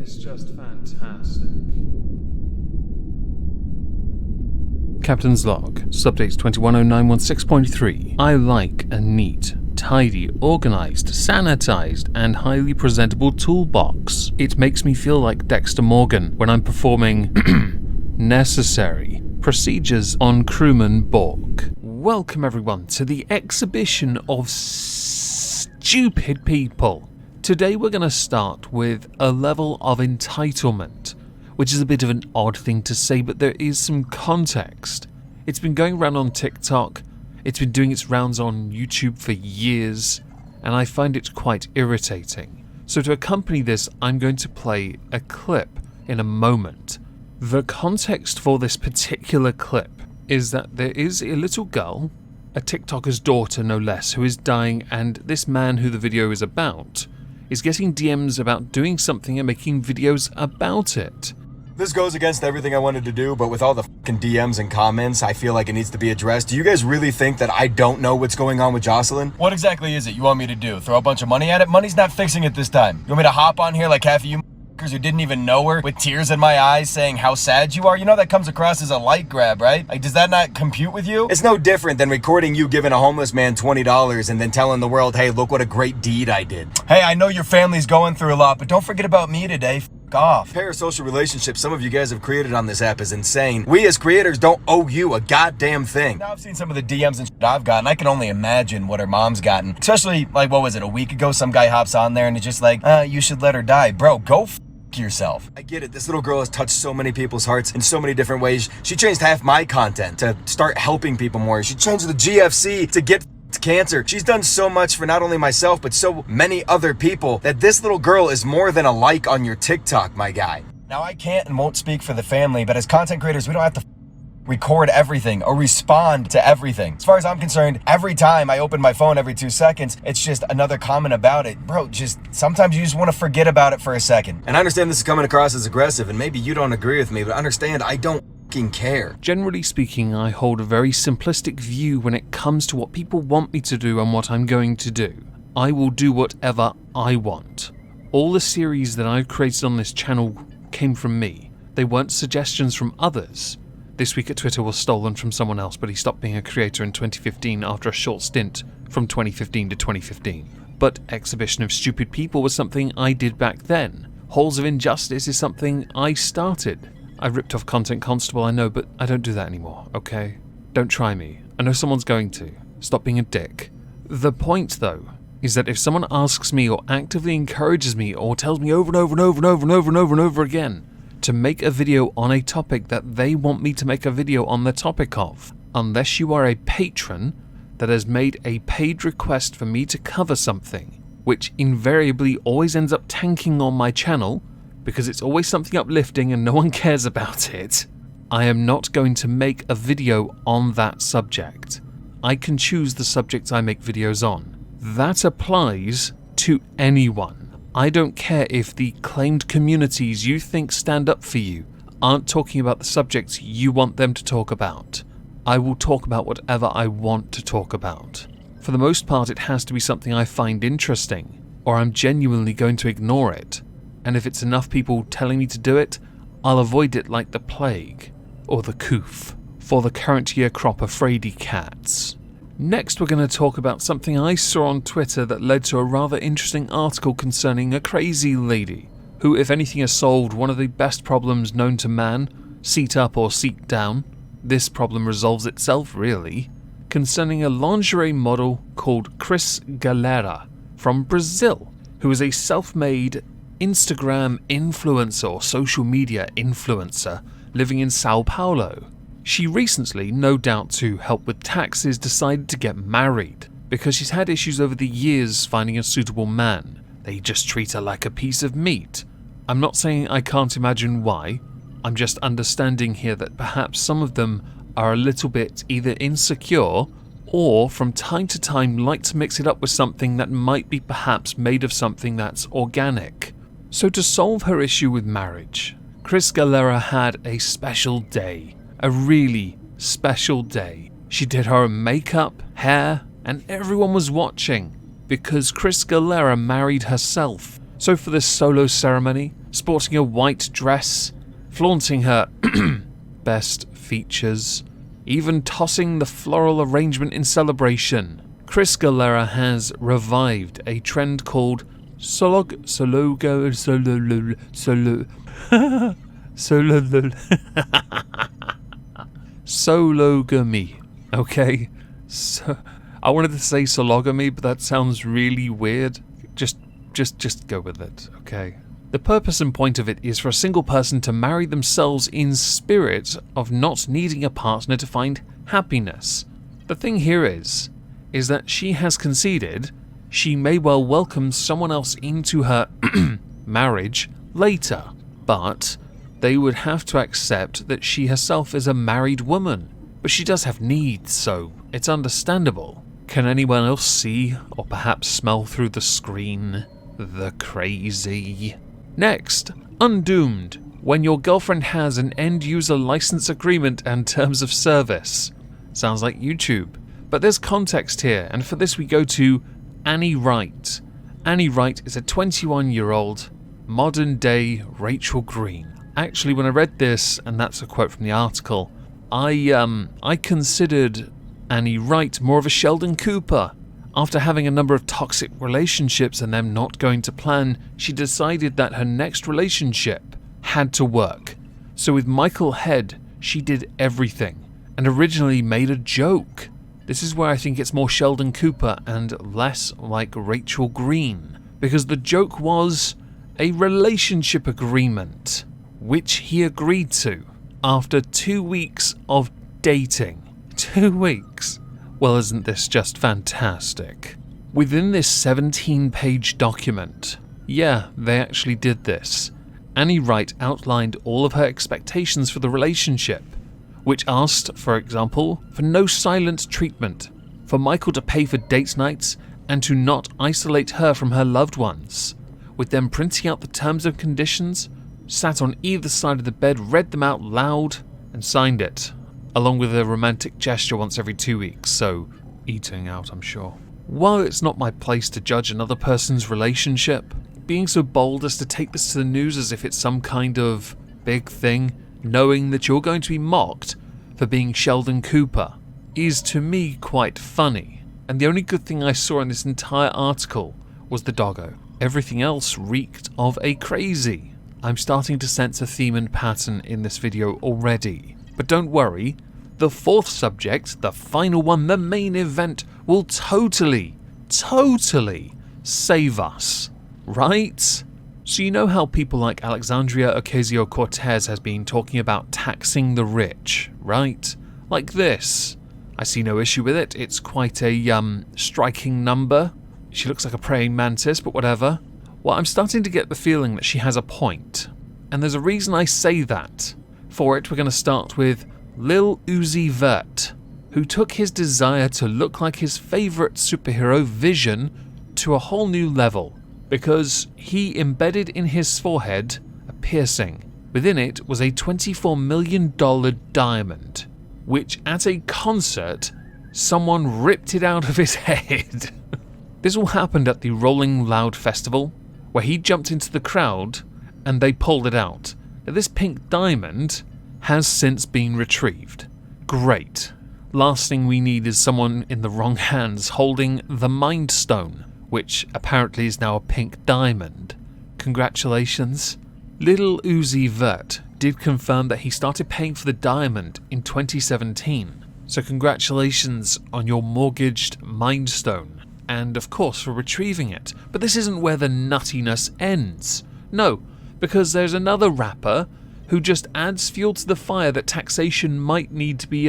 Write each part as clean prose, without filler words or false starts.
is just fantastic. Captain's Log, Subdates 210916.3. I like a neat, tidy, organized, sanitized, and highly presentable toolbox. It makes me feel like Dexter Morgan when I'm performing necessary procedures on crewman Bork. Welcome everyone to the exhibition of stupid people. Today we're going to start with a level of entitlement, which is a bit of an odd thing to say, but there is some context. It's been going around on TikTok, it's been doing its rounds on YouTube for years, and I find it quite irritating. So to accompany this, I'm going to play a clip in a moment. The context for this particular clip is that there is a little girl, a TikToker's daughter no less, who is dying, and this man who the video is about is getting DMs about doing something and making videos about it. This goes against everything I wanted to do, but with all the fucking DMs and comments, I feel like it needs to be addressed. Do you guys really think that I don't know what's going on with Jocelyn? What exactly is it you want me to do? Throw a bunch of money at it? Money's not fixing it this time. You want me to hop on here like half of you who didn't even know her with tears in my eyes saying how sad you are? You know that comes across as a light grab, right? Like, does that not compute with you? It's no different than recording you giving a homeless man $20 and then telling the world, hey, look what a great deed I did. Hey, I know your family's going through a lot, but don't forget about me today. Off. Parasocial relationships some of you guys have created on this app is insane. We as creators don't owe you a goddamn thing. Now I've seen some of the DMs and shit I've gotten. I can only imagine what her mom's gotten. Especially, like, what was it, a week ago? Some guy hops on there and it's just like, you should let her die. Bro, go f yourself. I get it. This little girl has touched so many people's hearts in so many different ways. She changed half my content to start helping people more. She changed the GFC to get cancer. She's done so much for not only myself, but so many other people that this little girl is more than a like on your TikTok, my guy. Now, I can't and won't speak for the family, but as content creators, we don't have to record everything or respond to everything. As far as I'm concerned, every time I open my phone every 2 seconds, it's just another comment about it. Bro, just sometimes you just want to forget about it for a second. And I understand this is coming across as aggressive, and maybe you don't agree with me, but understand I don't care. Generally speaking, I hold a very simplistic view when it comes to what people want me to do and what I'm going to do. I will do whatever I want. All the series that I've created on this channel came from me. They weren't suggestions from others. This Week at Twitter was stolen from someone else, but he stopped being a creator in 2015 after a short stint from 2015 to 2015. But Exhibition of Stupid People was something I did back then. Halls of Injustice is something I started. I ripped off Content Constable, I know, but I don't do that anymore, okay? Don't try me. I know someone's going to. Stop being a dick. The point, though, is that if someone asks me or actively encourages me or tells me over and over and over and over and over and over and over again to make a video on a topic that they want me to make a video on the topic of, unless you are a patron that has made a paid request for me to cover something, which invariably always ends up tanking on my channel, because it's always something uplifting and no one cares about it, I am not going to make a video on that subject. I can choose the subjects I make videos on. That applies to anyone. I don't care if the claimed communities you think stand up for you aren't talking about the subjects you want them to talk about. I will talk about whatever I want to talk about. For the most part, it has to be something I find interesting, or I'm genuinely going to ignore it. And if it's enough people telling me to do it, I'll avoid it like the plague, or the coof, for the current year crop of fraidy cats. Next, we're going to talk about something I saw on Twitter that led to a rather interesting article concerning a crazy lady, who, if anything, has solved one of the best problems known to man, seat up or seat down. This problem resolves itself, really, concerning a lingerie model called Cris Galera from Brazil, who is a self-made Instagram influencer or social media influencer living in Sao Paulo. She recently, no doubt to help with taxes, decided to get married because she's had issues over the years finding a suitable man. They just treat her like a piece of meat. I'm not saying I can't imagine why, I'm just understanding here that perhaps some of them are a little bit either insecure or from time to time like to mix it up with something that might be perhaps made of something that's organic. So to solve her issue with marriage, Cris Galera had a special day. A really special day. She did her own makeup, hair, and everyone was watching because Cris Galera married herself. So for this solo ceremony, sporting a white dress, flaunting her best features, even tossing the floral arrangement in celebration. Chris Galera has revived a trend called sologamy. Okay, so I wanted to say sologamy, but that sounds really weird. Just go with it, okay? The purpose and point of it is for a single person to marry themselves in spirit of not needing a partner to find happiness. The thing here is that she has conceded she may well welcome someone else into her marriage later, but they would have to accept that she herself is a married woman. But she does have needs, so it's understandable. Can anyone else see or perhaps smell through the screen the crazy? Next, Undoomed. When your girlfriend has an end-user license agreement and terms of service. Sounds like YouTube. But there's context here, and for this we go to Annie Wright. Annie Wright is a 21-year-old modern-day Rachel Green. Actually, when I read this, and that's a quote from the article, I considered Annie Wright more of a Sheldon Cooper. After having a number of toxic relationships and them not going to plan, she decided that her next relationship had to work. So with Michael Head, she did everything, and originally made a joke. This is where I think it's more Sheldon Cooper and less like Rachel Green, because the joke was a relationship agreement, which he agreed to after 2 weeks of dating. 2 weeks. Well, isn't this just fantastic? Within this 17-page document, yeah, they actually did this. Annie Wright outlined all of her expectations for the relationship, which asked, for example, for no silent treatment, for Michael to pay for date nights, and to not isolate her from her loved ones, with them printing out the terms and conditions, sat on either side of the bed, read them out loud, and signed it, along with a romantic gesture once every 2 weeks, so eating out, I'm sure. While it's not my place to judge another person's relationship, being so bold as to take this to the news as if it's some kind of big thing, knowing that you're going to be mocked for being Sheldon Cooper, is to me quite funny. And the only good thing I saw in this entire article was the doggo. Everything else reeked of a crazy. I'm starting to sense a theme and pattern in this video already. But don't worry, the fourth subject, the final one, the main event, will totally save us. Right? So you know how people like Alexandria Ocasio-Cortez has been talking about taxing the rich, right? Like this. I see no issue with it. It's quite a striking number. She looks like a praying mantis, but whatever. Well, I'm starting to get the feeling that she has a point. And there's a reason I say that. For it, we're going to start with Lil Uzi Vert, who took his desire to look like his favourite superhero Vision to a whole new level, because he embedded in his forehead a piercing. Within it was a $24 million diamond, which at a concert, someone ripped it out of his head. This all happened at the Rolling Loud Festival, where he jumped into the crowd and they pulled it out. Now, this pink diamond has since been retrieved. Great. Last thing we need is someone in the wrong hands holding the Mind Stone, which apparently is now a pink diamond. Congratulations. Little Uzi Vert did confirm that he started paying for the diamond in 2017. So congratulations on your mortgaged Mind Stone, and of course for retrieving it. But this isn't where the nuttiness ends. No, because there's another rapper who just adds fuel to the fire that taxation might need to be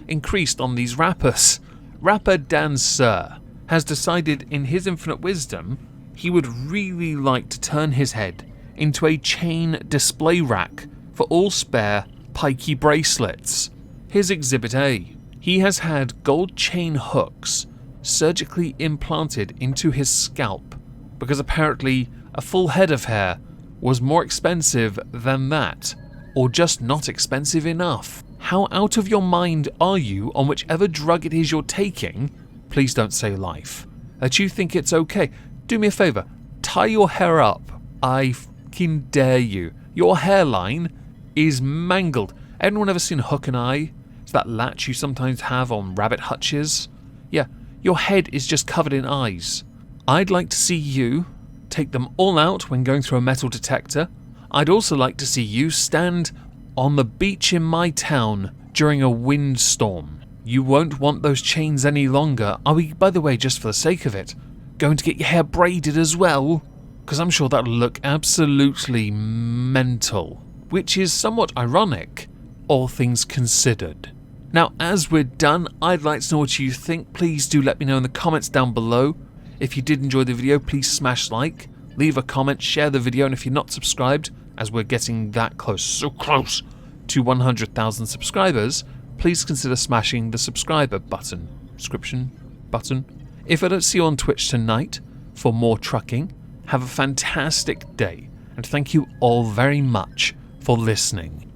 increased on these rappers. Rapper Dan Sir has decided in his infinite wisdom he would really like to turn his head into a chain display rack for all spare pikey bracelets. Here's Exhibit A. He has had gold chain hooks surgically implanted into his scalp because apparently a full head of hair was more expensive than that, or just not expensive enough. How out of your mind are you on whichever drug it is you're taking? Please don't say life. That you think it's okay. Do me a favor, tie your hair up. I fucking dare you? Your hairline is mangled. Anyone ever seen Hook and Eye? It's that latch you sometimes have on rabbit hutches. Yeah, your head is just covered in eyes. I'd like to see you take them all out when going through a metal detector. I'd also like to see you stand on the beach in my town during a windstorm. You won't want those chains any longer. Are we, by the way, just for the sake of it, going to get your hair braided as well? Because I'm sure that'll look absolutely mental. Which is somewhat ironic, all things considered. Now, as we're done, I'd like to know what you think. Please do let me know in the comments down below. If you did enjoy the video, please smash like, leave a comment, share the video, and if you're not subscribed, as we're getting that close, so close, to 100,000 subscribers, please consider smashing the subscriber button. Subscription button. If I don't see you on Twitch tonight for more trucking, have a fantastic day, and thank you all very much for listening.